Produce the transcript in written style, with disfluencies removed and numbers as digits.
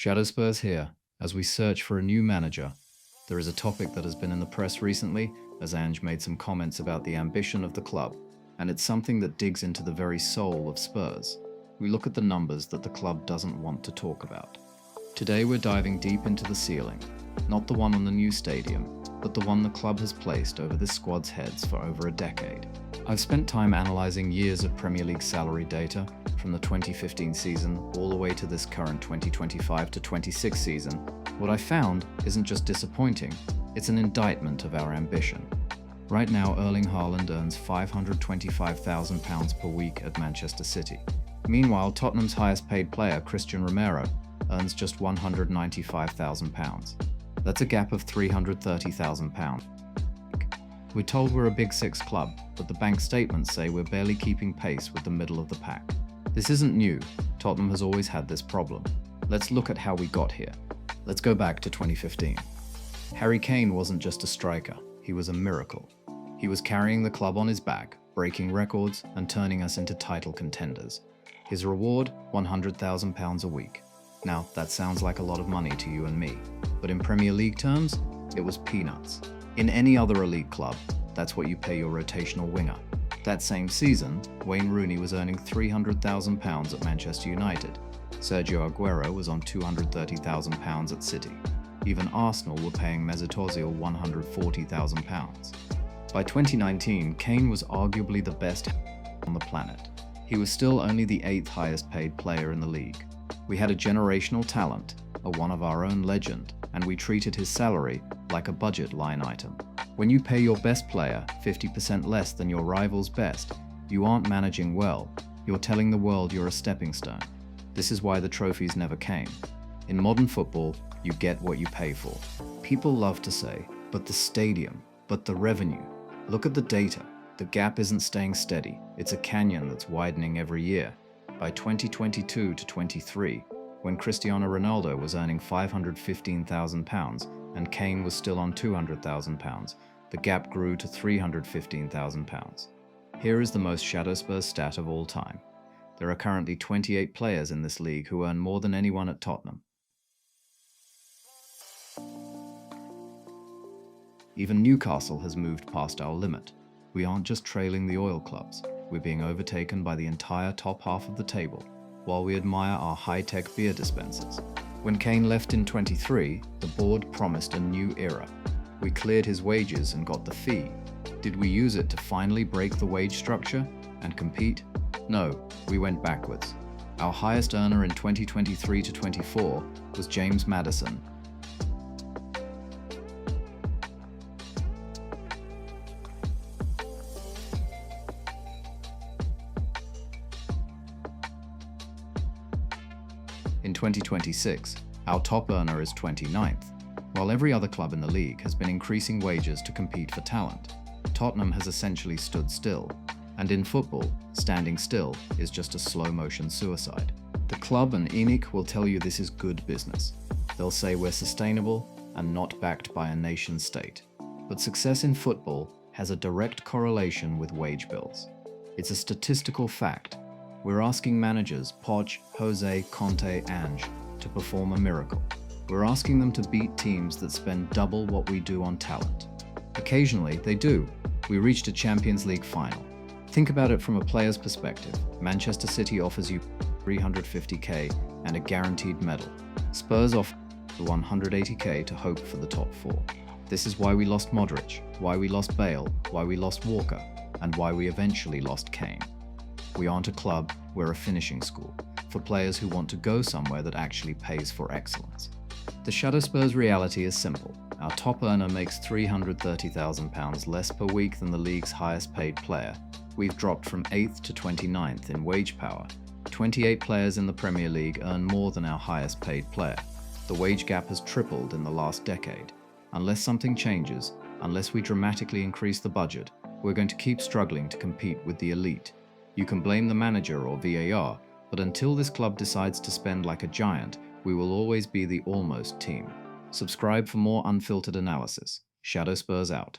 Shadow Spurs here, as we search for a new manager. There is a topic that has been in the press recently, as Ange made some comments about the ambition of the club, and it's something that digs into the very soul of Spurs. We look at the numbers that the club doesn't want to talk about. Today we're diving deep into the ceiling, not the one on the new stadium, but the one the club has placed over this squad's heads for over a decade. I've spent time analysing years of Premier League salary data, from the 2015 season all the way to this current 2025-26 season. What I found isn't just disappointing, it's an indictment of our ambition. Right now, Erling Haaland earns £525,000 per week at Manchester City. Meanwhile, Tottenham's highest paid player, Christian Romero, earns just £195,000. That's a gap of £330,000. We're told we're a Big Six club, but the bank statements say we're barely keeping pace with the middle of the pack. This isn't new. Tottenham has always had this problem. Let's look at how we got here. Let's go back to 2015. Harry Kane wasn't just a striker, he was a miracle. He was carrying the club on his back, breaking records and turning us into title contenders. His reward, £100,000 a week. Now, that sounds like a lot of money to you and me, but in Premier League terms, it was peanuts. In any other elite club, that's what you pay your rotational winger. That same season, Wayne Rooney was earning £300,000 at Manchester United. Sergio Aguero was on £230,000 at City. Even Arsenal were paying Mesut Ozil £140,000. By 2019, Kane was arguably the best on the planet. He was still only the 8th highest paid player in the league. We had a generational talent, a one of our own legend, and we treated his salary like a budget line item. When you pay your best player 50% less than your rival's best, you aren't managing well, you're telling the world you're a stepping stone. This is why the trophies never came. In modern football, you get what you pay for. People love to say, but the stadium, but the revenue. Look at the data. The gap isn't staying steady, it's a canyon that's widening every year. By 2022-23, when Cristiano Ronaldo was earning £515,000 and Kane was still on £200,000, the gap grew to £315,000. Here is the most Shadow Spurs stat of all time. There are currently 28 players in this league who earn more than anyone at Tottenham. Even Newcastle has moved past our limit. We aren't just trailing the oil clubs, we're being overtaken by the entire top half of the table, while we admire our high-tech beer dispensers. When Kane left in 23, the board promised a new era. We cleared his wages and got the fee. Did we use it to finally break the wage structure and compete? No, we went backwards. Our highest earner in 2023-24 was James Maddison. In 2026, our top earner is 29th. While every other club in the league has been increasing wages to compete for talent, Tottenham has essentially stood still. And in football, standing still is just a slow-motion suicide. The club and ENIC will tell you this is good business. They'll say we're sustainable and not backed by a nation state. But success in football has a direct correlation with wage bills. It's a statistical fact. We're asking managers Poch, Jose, Conte, Ange to perform a miracle. We're asking them to beat teams that spend double what we do on talent. Occasionally, they do. We reached a Champions League final. Think about it from a player's perspective. Manchester City offers you $350k and a guaranteed medal. Spurs offer $180k to hope for the top 4. This is why we lost Modric, why we lost Bale, why we lost Walker, and why we eventually lost Kane. We aren't a club, we're a finishing school, for players who want to go somewhere that actually pays for excellence. The Shadow Spurs reality is simple. Our top earner makes £330,000 less per week than the league's highest paid player. We've dropped from 8th to 29th in wage power. 28 players in the Premier League earn more than our highest paid player. The wage gap has tripled in the last decade. Unless something changes, unless we dramatically increase the budget, we're going to keep struggling to compete with the elite. You can blame the manager or VAR, but until this club decides to spend like a giant, we will always be the almost team. Subscribe for more unfiltered analysis. Shadow Spurs out.